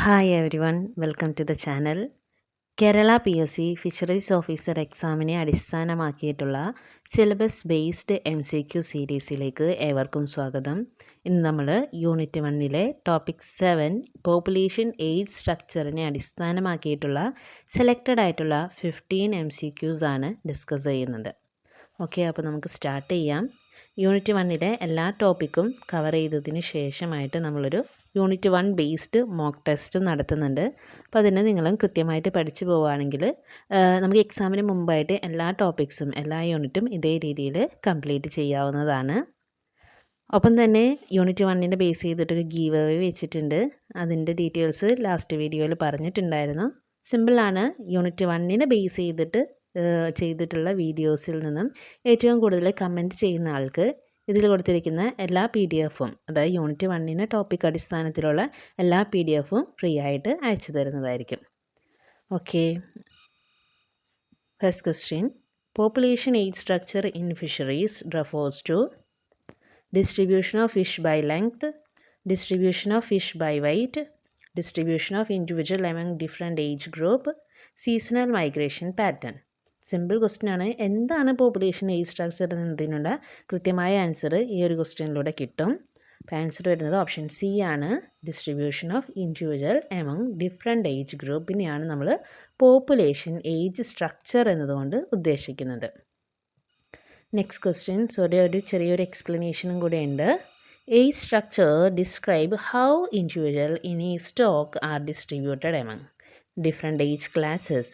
Hi everyone welcome to the channel. Kerala PSC fisheries officer എക്സാമിനെ അടിസ്ഥാനമാക്കിയിട്ടുള്ള syllabus based MCQ സീരീസിലേക്ക് ഏവർക്കും സ്വാഗതം. ഇന്ന് നമ്മൾ യൂണിറ്റ് 1 ടോപ്പിക് 7 പോപ്പുലേഷൻ ഏജ് സ്ട്രക്ചറിനെ അടിസ്ഥാനമാക്കിയിട്ടുള്ള സെലക്റ്റഡ് ആയിട്ടുള്ള 15 MCQs ആണ് ഡിസ്കസ് ചെയ്യുന്നത്. ഓക്കെ, അപ്പോൾ നമുക്ക് സ്റ്റാർട്ട് ചെയ്യാം. യൂണിറ്റ് 1 എല്ലാ ടോപ്പിക്കും കവർ ചെയ്തതിന് ശേഷമായിട്ട് നമ്മളൊരു യൂണിറ്റ് 1 ബേസ്ഡ് മോക്ക് ടെസ്റ്റും നടത്തുന്നുണ്ട്. അപ്പോൾ അതിന് നിങ്ങളും കൃത്യമായിട്ട് പഠിച്ചു പോവുകയാണെങ്കിൽ നമുക്ക് എക്സാമിന് മുമ്പായിട്ട് എല്ലാ ടോപ്പിക്സും എല്ലാ യൂണിറ്റും ഇതേ രീതിയിൽ കംപ്ലീറ്റ് ചെയ്യാവുന്നതാണ്. ഒപ്പം തന്നെ യൂണിറ്റ് 1 ബേസ് ചെയ്തിട്ടൊരു ഗീവ് അവേ വെച്ചിട്ടുണ്ട്. അതിൻ്റെ ഡീറ്റെയിൽസ് ലാസ്റ്റ് വീഡിയോയിൽ പറഞ്ഞിട്ടുണ്ടായിരുന്നു. സിമ്പിളാണ്. യൂണിറ്റ് 1 ബേസ് ചെയ്തിട്ടുള്ള വീഡിയോസിൽ നിന്നും ഏറ്റവും കൂടുതൽ കമൻറ്റ് ചെയ്യുന്ന ആൾക്ക് ഇതിൽ കൊടുത്തിരിക്കുന്ന എല്ലാ PDF-ഉം, അതായത് യൂണിറ്റ് 1 ടോപ്പിക് അടിസ്ഥാനത്തിലുള്ള എല്ലാ PDF-ഉം ഫ്രീ ആയിട്ട് അയച്ചു തരുന്നതായിരിക്കും. Okay, first question. Population age structure in fisheries refers to distribution of fish by length, distribution of fish by weight, distribution of individual among different age group, seasonal migration pattern. Simple question ആണ്. എന്താണ് population age structure എന്നതിനുള്ള കൃത്യമായ answer ഈ ഒരു ക്വസ്റ്റ്യനിലൂടെ കിട്ടും. അപ്പോൾ answer വരുന്നത് option C ആണ്. Distribution of individual among different age ഗ്രൂപ്പിനെയാണ് നമ്മൾ പോപ്പുലേഷൻ ഏജ് സ്ട്രക്ചർ എന്നതുകൊണ്ട് ഉദ്ദേശിക്കുന്നത്. നെക്സ്റ്റ് ക്വസ്റ്റ്യൻ, ഒരു ചെറിയൊരു എക്സ്പ്ലനേഷനും കൂടെ ഉണ്ട്. Age structure describe how individual in ഈ stock are distributed among different age classes.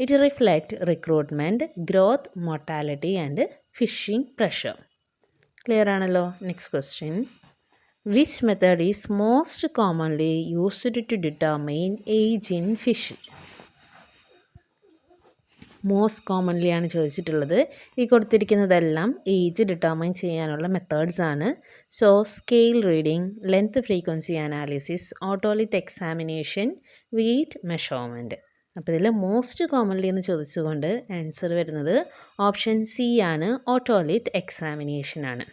It reflects recruitment, growth, mortality and fishing pressure. Clear ആണല്ലോ? Next question. Which method is most commonly used to determine age in fish? Most commonly ആണ് ചോദിച്ചിട്ടുള്ളത്. ഈ കൊടുത്തിരിക്കുന്നതെല്ലാം age determine ചെയ്യാനുള്ള methods ആണ്. So scale reading, length frequency analysis, otolith examination, weight measurement. അപ്പോൾ ഇതിൽ most commonly എന്ന് ചോദിച്ചുകൊണ്ട് ആൻസർ വരുന്നത് ഓപ്ഷൻ സി ആണ്. ഓട്ടോലിത്ത് എക്സാമിനേഷൻ ആണ്.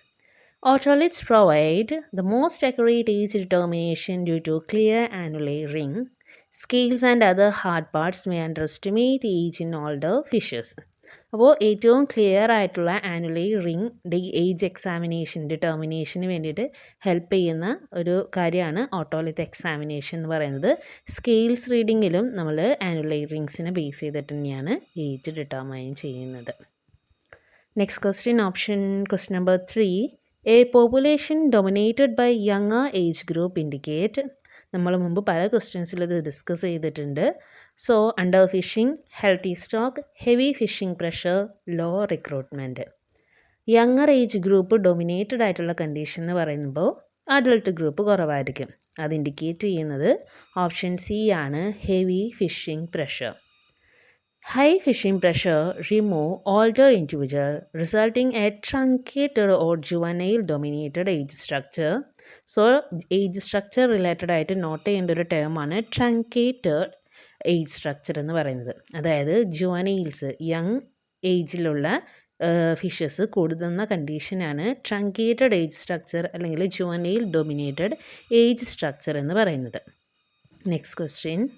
Otoliths provide the most accurate age determination due to clear annuli ring. Scales and other hard parts may underestimate age in older fishes. അപ്പോൾ ഏറ്റവും clear ആയിട്ടുള്ള ആനുലി ring age examination ഡിറ്റർമിനേഷന് വേണ്ടിയിട്ട് help ചെയ്യുന്ന ഒരു കാര്യമാണ് otolith examination എന്ന് പറയുന്നത്. സ്കെയിൽസ് റീഡിങ്ങിലും നമ്മൾ ആനുലി റിങ്സിനെ ബേസ് ചെയ്തിട്ട് തന്നെയാണ് ഏജ് ഡിറ്റർമൈൻ ചെയ്യുന്നത്. Next question number 3. A population dominated by younger age group indicate. നമ്മൾ മുമ്പ് പല ക്വസ്റ്റ്യൻസിൽ ഇത് ഡിസ്കസ് ചെയ്തിട്ടുണ്ട്. So under fishing, healthy stock, heavy fishing pressure, low recruitment. Younger age group dominated ആയിട്ടുള്ള കണ്ടീഷൻ എന്ന് പറയുമ്പോൾ അഡൾട്ട് ഗ്രൂപ്പ് കുറവായിരിക്കും. അത് ഇൻഡിക്കേറ്റ് ചെയ്യുന്നത് ഓപ്ഷൻ സി ആണ്. Heavy fishing pressure. High fishing pressure remove older individual, resulting a truncated or juvenile dominated age structure. So age structure related ആയിട്ട് not ചെയ്യേണ്ട ഒരു ടേമാണ് ട്രങ്കേറ്റഡ് ഏജ് സ്ട്രക്ചർ എന്ന് പറയുന്നത്. അതായത് ജുവനൈൽസ്, യങ് ഏജിലുള്ള ഫിഷസ് കൂടുന്ന കണ്ടീഷനാണ് ട്രങ്കേറ്റഡ് ഏജ് സ്ട്രക്ചർ അല്ലെങ്കിൽ juvenile dominated age structure എന്ന് പറയുന്നത്. Next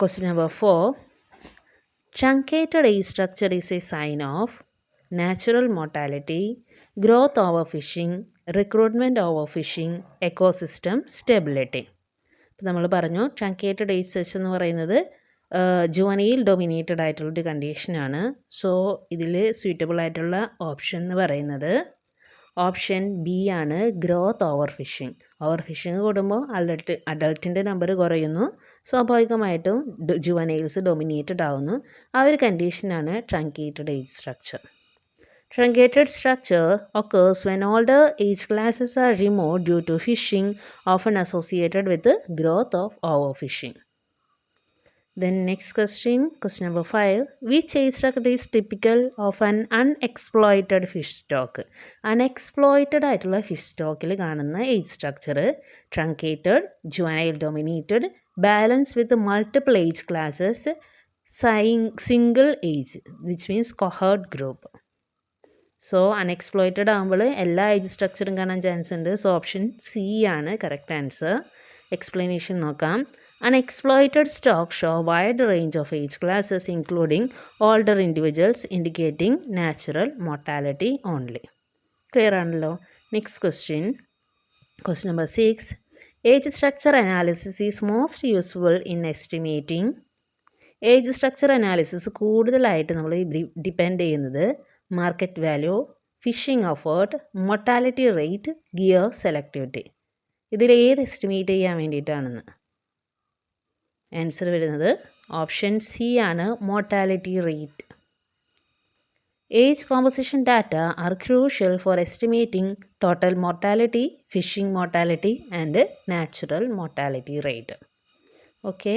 Question number 4. Truncated age structure is a sign of natural mortality, growth overfishing, recruitment overfishing, ecosystem stability. നമ്മൾ പറഞ്ഞു ട്രങ്കേറ്റഡ് ഏജ് സ്ട്രക്ചർ എന്ന് പറയുന്നത് juvenile dominated ആയിട്ടുള്ളൊരു കണ്ടീഷനാണ്. സോ ഇതിൽ സ്യൂറ്റബിൾ ആയിട്ടുള്ള ഓപ്ഷൻ എന്ന് പറയുന്നത് ഓപ്ഷൻ ബി ആണ്. ഗ്രോത്ത് ഓവർ ഫിഷിംഗ് കൂടുമ്പോൾ അഡൾട്ടിൻ്റെ നമ്പർ കുറയുന്നു. സ്വാഭാവികമായിട്ടും ജുവനൈൽസ് ഡൊമിനേറ്റഡ് ആവുന്നു. ആ ഒരു കണ്ടീഷനാണ് truncated age structure. Truncated structure occurs when older age classes are removed due to fishing, often associated with the growth of overfishing. Then next question number 5. Which age structure is typical of an unexploited fish stock? Unexploited ആയിട്ടുള്ള fish സ്റ്റോക്കിൽ കാണുന്ന age structure truncated, juvenile dominated, balance with multiple age classes, single age which means cohort group. So unexploited ആകുമ്പോൾ എല്ലാ age സ്ട്രക്ചറും കാണാൻ chance ഉണ്ട്. So option C ആണ് correct answer. Explanation നോക്കാം. Unexploited stock show wide range of age classes including older individuals indicating natural mortality only. Clear ആണല്ലോ. Next question number 6. Age structure analysis is most useful in estimating. Age structure analysis കൂടുതലായിട്ട് നമ്മൾ depend ചെയ്യുന്നത് market value, fishing effort, mortality rate, gear selectivity. ഇതിലേത് estimate ചെയ്യാൻ വേണ്ടിയിട്ടാണെന്ന്. Answer വരുന്നത് option C ആണ്, mortality rate. Age composition data are crucial for estimating total mortality, fishing mortality and natural mortality rate. Okay,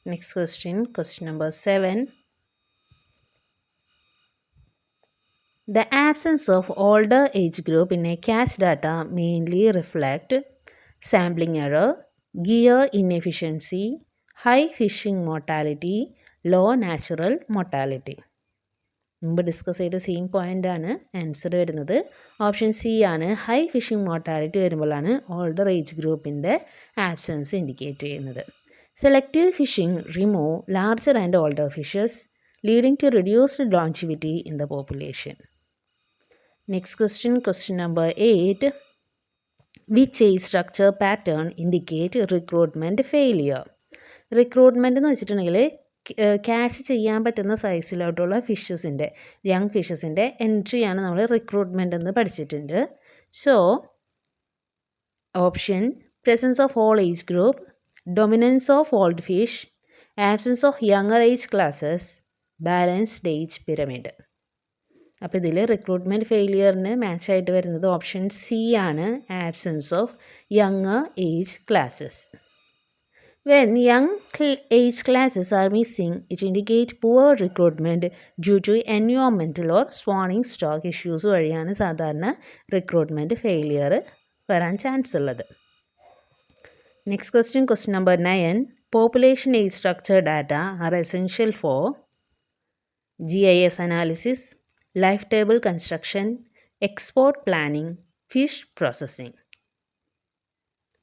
next question number 7. The absence of older age group in a cache data mainly reflect sampling error, gear inefficiency, high fishing mortality, low natural mortality. മുമ്പ് discuss ചെയ്ത same point ആണ്. Answer വരുന്നത് option C ആണ്. High fishing mortality വരുമ്പോഴാണ് older age ഗ്രൂപ്പിൻ്റെ absence indicate ചെയ്യുന്നത്. Selective fishing remove larger and older fishes leading to reduced longevity in the population. Next question number 8. Which age structure pattern indicate recruitment failure? Recruitment എന്ന് വെച്ചിട്ടുണ്ടെങ്കിൽ catch ചെയ്യാൻ പറ്റുന്ന സൈസിലോട്ടുള്ള ഫിഷസിൻ്റെ, young ഫിഷസിൻ്റെ എൻട്രിയാണ് നമ്മൾ recruitment എന്ന് പഠിച്ചിട്ടുണ്ട്. So option presence of all age group, dominance of old fish, absence of younger age classes, balanced age pyramid. അപ്പോൾ ഇതിൽ recruitment ഫെയിലിയറിന് മാച്ചായിട്ട് വരുന്നത് ഓപ്ഷൻ സി ആണ്, absence of younger age classes. When young age classes are missing, it indicates poor recruitment due to environmental or spawning stock issues വഴിയാണ് സാധാരണ recruitment failure വരാൻ chance ഉള്ളത്. Next question number 9. Population age structure data are essential for GIS analysis, life table construction, export planning, fish processing.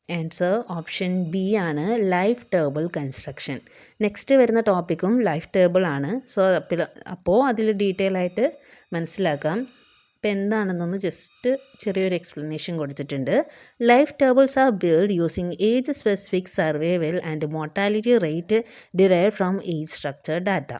Answer option B ആണ്, life table construction. Next വരുന്ന ടോപ്പിക്കും life table ആണ്. So അപ്പോൾ അതിൽ detail ആയിട്ട് മനസ്സിലാക്കാം. അപ്പോൾ എന്താണെന്നൊന്ന് ജസ്റ്റ് ചെറിയൊരു എക്സ്പ്ലനേഷൻ കൊടുത്തിട്ടുണ്ട്. Life tables are build using age specific survival and mortality rate derive from age structure data.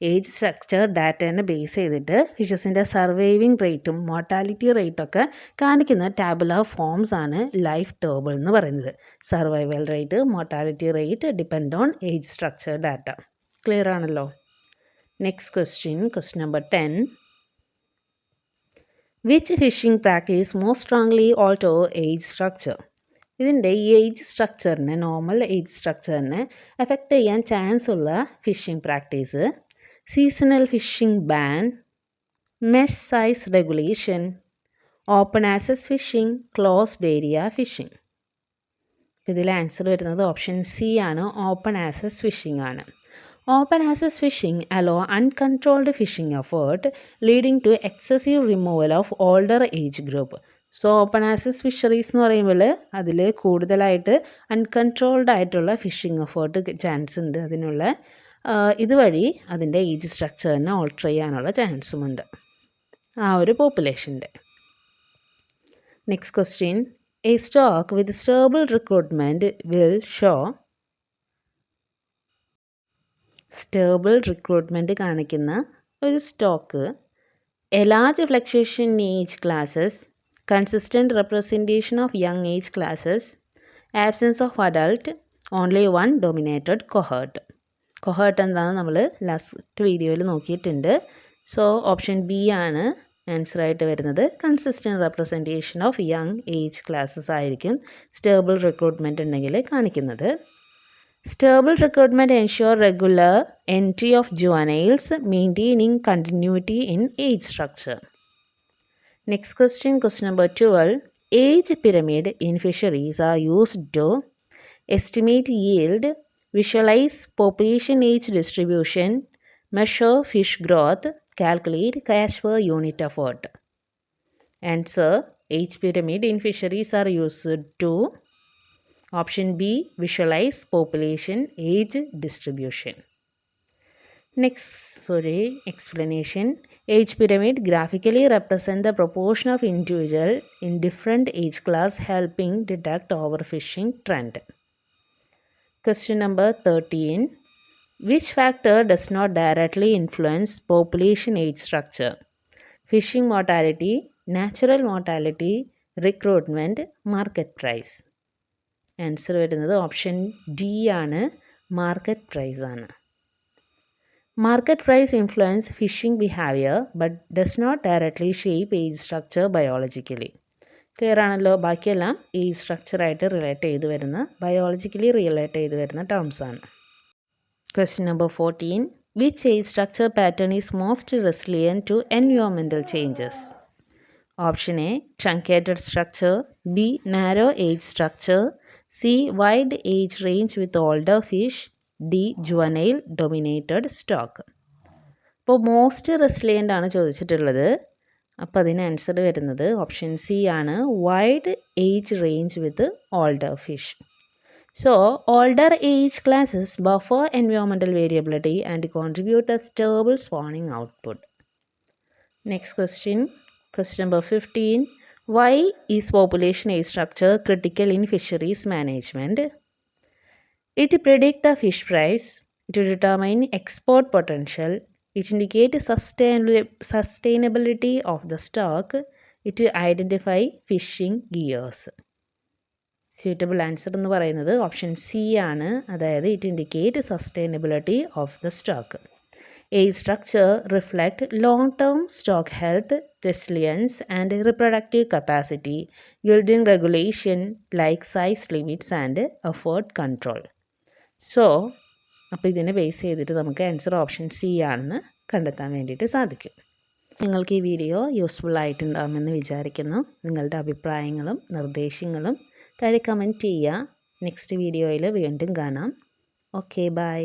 Age structure ഡാറ്റേനെ ബേസ് ചെയ്തിട്ട് ഫിഷസിൻ്റെ സർവൈവിങ് റേറ്റും മോർട്ടാലിറ്റി റേറ്റൊക്കെ കാണിക്കുന്ന ടാബുലർ ഫോംസ് ആണ് ലൈഫ് ടേബിൾ എന്ന് പറയുന്നത്. Survival rate, mortality rate depend on age structure data. Clear ആണല്ലോ. Next question number 10. Which fishing practice most strongly alter age structure? ഇതിൻ്റെ ഈ ഏജ് സ്ട്രക്ചറിനെ, നോർമൽ ഏജ് സ്ട്രക്ചറിനെ എഫക്റ്റ് ചെയ്യാൻ ചാൻസ് ഉള്ള fishing practice: seasonal fishing ban, mesh size regulation, open access fishing, closed area fishing. ഇതിൽ answer വരുന്നത് option C ആണ്, open access fishing ആണ്. Open access fishing allow uncontrolled fishing effort leading to excessive removal of older age group. So open access fisheries എന്ന് പറയുമ്പോൾ അതിൽ കൂടുതലായിട്ട് uncontrolled ആയിട്ടുള്ള phishing effort chance ഉണ്ട്. അതിനുള്ള ഇതുവഴി അതിൻ്റെ ഏജ് സ്ട്രക്ചറിനെ ഓൾട്ടർ ചെയ്യാനുള്ള ചാൻസുമുണ്ട് ആ ഒരു പോപ്പുലേഷൻ്റെ. Next question. A stock with stable recruitment will show. Stable recruitment കാണിക്കുന്ന ഒരു stock, a large fluctuation in age classes, consistent representation of young age classes, absence of adult, only one dominated cohort. Cohort എന്താണെന്ന് നമ്മൾ last വീഡിയോയിൽ നോക്കിയിട്ടുണ്ട്. So option B ആണ് answer ആയിട്ട് വരുന്നത്. Consistent representation of young age classes ആയിരിക്കും stable recruitment ഉണ്ടെങ്കിൽ കാണിക്കുന്നത്. Stable recruitment ensure regular entry of juveniles maintaining continuity in age structure. Next question number 12. Age pyramid in fisheries are used to estimate yield, visualize population age distribution, measure fish growth, calculate cash per unit effort. Answer: age pyramid in fisheries are used to Option B, visualize population age distribution. Explanation. Age pyramid graphically represent the proportion of individual in different age class, helping detect overfishing trend. Question number 13. Which factor does not directly influence population age structure? Fishing mortality, natural mortality, recruitment, market price. Answer വരുന്നത് option D ആണ്, market price ആണ്. Market price influence fishing behaviour but does not directly shape age structure biologically. Clear ആണല്ലോ? ബാക്കിയെല്ലാം age സ്ട്രക്ചറായിട്ട് relate ചെയ്ത് വരുന്ന, biologically relate ചെയ്ത് വരുന്ന terms ആണ്. Question number 14. Which age structure pattern is most resilient to environmental changes? Option A, truncated structure. B, narrow age structure. C, wide age range with older fish. D, juvenile dominated stock. ഇപ്പോൾ most resilient ആണ് ചോദിച്ചിട്ടുള്ളത്. അപ്പോൾ അതിന് answer വരുന്നത് option C ആണ്, wide age range with older fish. So, older age classes buffer environmental variability and contribute a stable spawning output. Next question. Question number 15. Why is population age structure critical in fisheries management? It predicts the fish price. It determines export potential. It indicates sustainability of the stock. It identifies fishing gears. Suitable answer എന്ന് പറയുന്നത് option C ആണ്, അതായത് it indicate sustainability of the stock. Age structure reflect long term stock health, resilience and reproductive capacity, guiding regulation like size limits and effort control. So അപ്പോൾ ഇതിനെ base ചെയ്തിട്ട് നമുക്ക് answer option C ആണെന്ന് കണ്ടെത്താൻ വേണ്ടിയിട്ട് സാധിക്കും. നിങ്ങൾക്ക് ഈ വീഡിയോ യൂസ്ഫുൾ ആയിട്ടുണ്ടാകുമെന്ന് വിചാരിക്കുന്നു. നിങ്ങളുടെ അഭിപ്രായങ്ങളും നിർദ്ദേശങ്ങളും താഴെ കമൻറ്റ് ചെയ്യുക. നെക്സ്റ്റ് വീഡിയോയിൽ വീണ്ടും കാണാം. Okay, by.